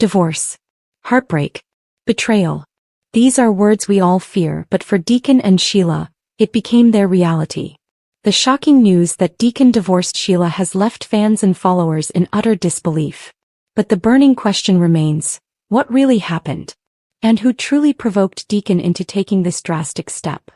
divorce, heartbreak, betrayal. These are words we all fear, but for Deacon and Sheila, it became their reality. The shocking news that Deacon divorced Sheila has left fans and followers in utter disbelief. But the burning question remains, what really happened? And who truly provoked Deacon into taking this drastic step?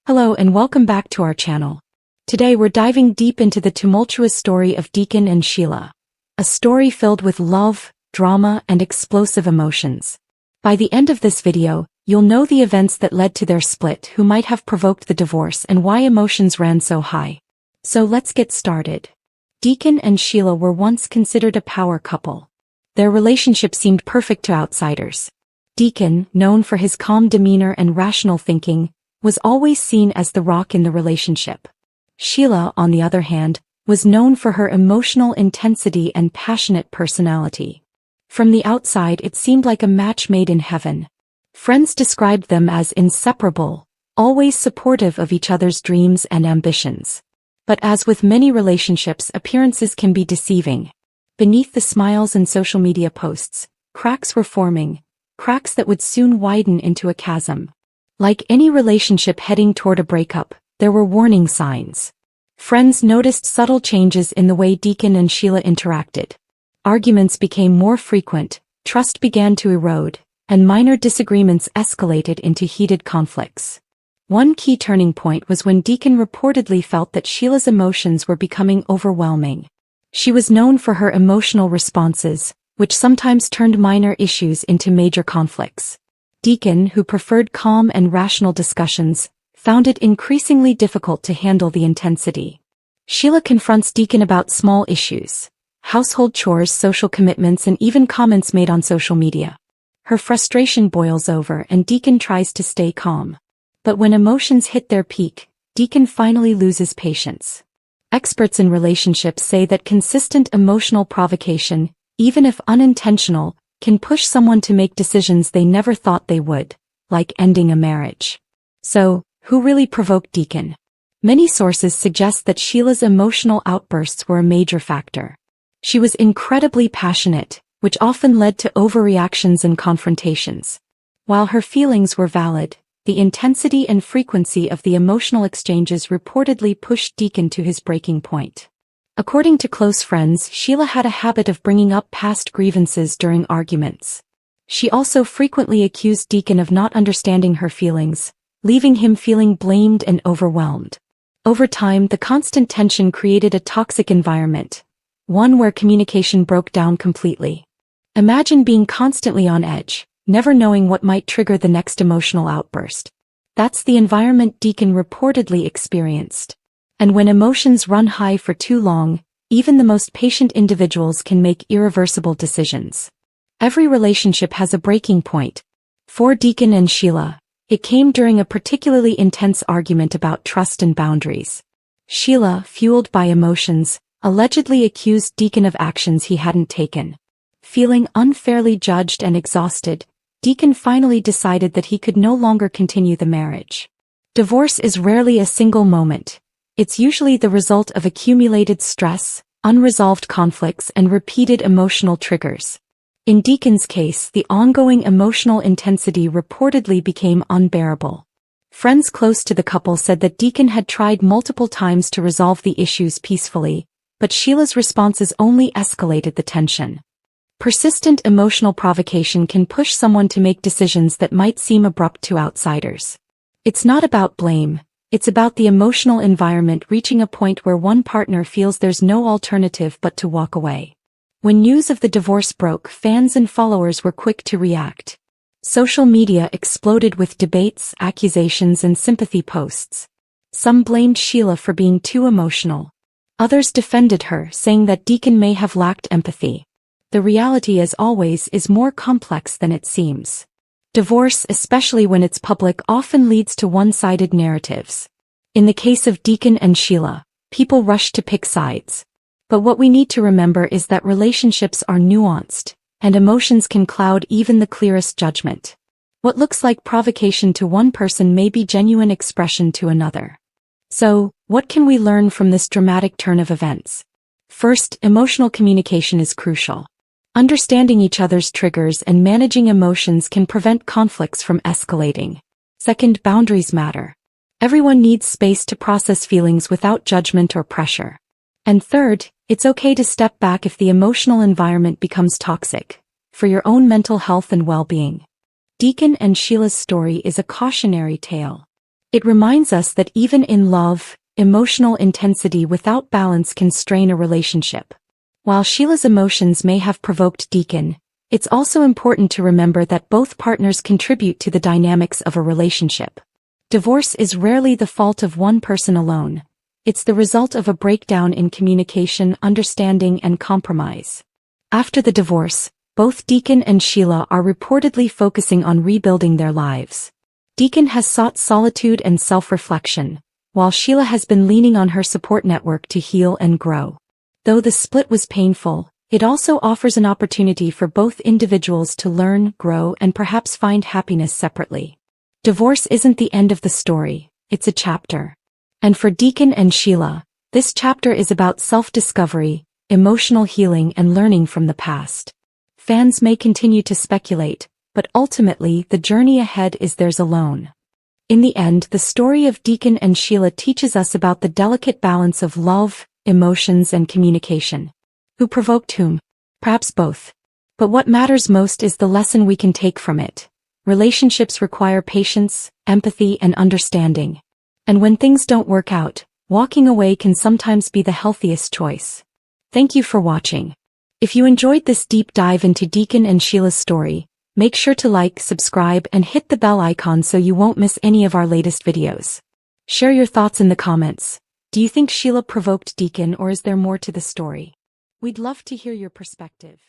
Hello and welcome back to our channel. Today we're diving deep into the tumultuous story of Deacon and Sheila. A story filled with love, drama, and explosive emotions. By the end of this video, you'll know the events that led to their split, who might have provoked the divorce, and why emotions ran so high. So let's get started. Deacon and Sheila were once considered a power couple. Their relationship seemed perfect to outsiders. Deacon, known for his calm demeanor and rational thinking, was always seen as the rock in the relationship. Sheila, on the other hand, was known for her emotional intensity and passionate personality. From the outside, it seemed like a match made in heaven. Friends described them as inseparable, always supportive of each other's dreams and ambitions. But as with many relationships, appearances can be deceiving. Beneath the smiles and social media posts, cracks were forming, cracks that would soon widen into a chasm. Like any relationship heading toward a breakup, there were warning signs. Friends noticed subtle changes in the way Deacon and Sheila interacted. Arguments became more frequent, trust began to erode, and minor disagreements escalated into heated conflicts. One key turning point was when Deacon reportedly felt that Sheila's emotions were becoming overwhelming. She was known for her emotional responses, which sometimes turned minor issues into major conflicts. Deacon, who preferred calm and rational discussions, found it increasingly difficult to handle the intensity. Sheila confronts Deacon about small issues, household chores, social commitments, and even comments made on social media. Her frustration boils over and Deacon tries to stay calm. But when emotions hit their peak, Deacon finally loses patience. Experts in relationships say that consistent emotional provocation, even if unintentional, can push someone to make decisions they never thought they would, like ending a marriage. So, who really provoked Deacon? Many sources suggest that Sheila's emotional outbursts were a major factor. She was incredibly passionate, which often led to overreactions and confrontations. While her feelings were valid, the intensity and frequency of the emotional exchanges reportedly pushed Deacon to his breaking point. According to close friends, Sheila had a habit of bringing up past grievances during arguments. She also frequently accused Deacon of not understanding her feelings, leaving him feeling blamed and overwhelmed. Over time, the constant tension created a toxic environment, one where communication broke down completely. Imagine being constantly on edge, never knowing what might trigger the next emotional outburst. That's the environment Deacon reportedly experienced. And when emotions run high for too long, even the most patient individuals can make irreversible decisions. Every relationship has a breaking point. For Deacon and Sheila, it came during a particularly intense argument about trust and boundaries. Sheila, fueled by emotions, allegedly accused Deacon of actions he hadn't taken. Feeling unfairly judged and exhausted, Deacon finally decided that he could no longer continue the marriage. Divorce is rarely a single moment. It's usually the result of accumulated stress, unresolved conflicts, and repeated emotional triggers. In Deacon's case, the ongoing emotional intensity reportedly became unbearable. Friends close to the couple said that Deacon had tried multiple times to resolve the issues peacefully, but Sheila's responses only escalated the tension. Persistent emotional provocation can push someone to make decisions that might seem abrupt to outsiders. It's not about blame, it's about the emotional environment reaching a point where one partner feels there's no alternative but to walk away. When news of the divorce broke, fans and followers were quick to react. Social media exploded with debates, accusations, and sympathy posts. Some blamed Sheila for being too emotional. Others defended her, saying that Deacon may have lacked empathy. The reality, as always, is more complex than it seems. Divorce, especially when it's public, often leads to one-sided narratives. In the case of Deacon and Sheila, people rush to pick sides. But what we need to remember is that relationships are nuanced, and emotions can cloud even the clearest judgment. What looks like provocation to one person may be genuine expression to another. So, what can we learn from this dramatic turn of events? First, emotional communication is crucial. Understanding each other's triggers and managing emotions can prevent conflicts from escalating. Second, boundaries matter. Everyone needs space to process feelings without judgment or pressure. And third, it's okay to step back if the emotional environment becomes toxic, for your own mental health and well-being. Deacon and Sheila's story is a cautionary tale. It reminds us that even in love, emotional intensity without balance can strain a relationship. While Sheila's emotions may have provoked Deacon, it's also important to remember that both partners contribute to the dynamics of a relationship. Divorce is rarely the fault of one person alone. It's the result of a breakdown in communication, understanding, and compromise. After the divorce, both Deacon and Sheila are reportedly focusing on rebuilding their lives. Deacon has sought solitude and self-reflection, while Sheila has been leaning on her support network to heal and grow. Though the split was painful, it also offers an opportunity for both individuals to learn, grow, and perhaps find happiness separately. Divorce isn't the end of the story, it's a chapter. And for Deacon and Sheila, this chapter is about self-discovery, emotional healing, and learning from the past. Fans may continue to speculate, but ultimately the journey ahead is theirs alone. In the end, the story of Deacon and Sheila teaches us about the delicate balance of love, emotions, and communication. Who provoked whom? Perhaps both. But what matters most is the lesson we can take from it. Relationships require patience, empathy, and understanding. And when things don't work out, walking away can sometimes be the healthiest choice. Thank you for watching. If you enjoyed this deep dive into Deacon and Sheila's story, make sure to like, subscribe, and hit the bell icon so you won't miss any of our latest videos. Share your thoughts in the comments. Do you think Sheila provoked Deacon, or is there more to the story? We'd love to hear your perspective.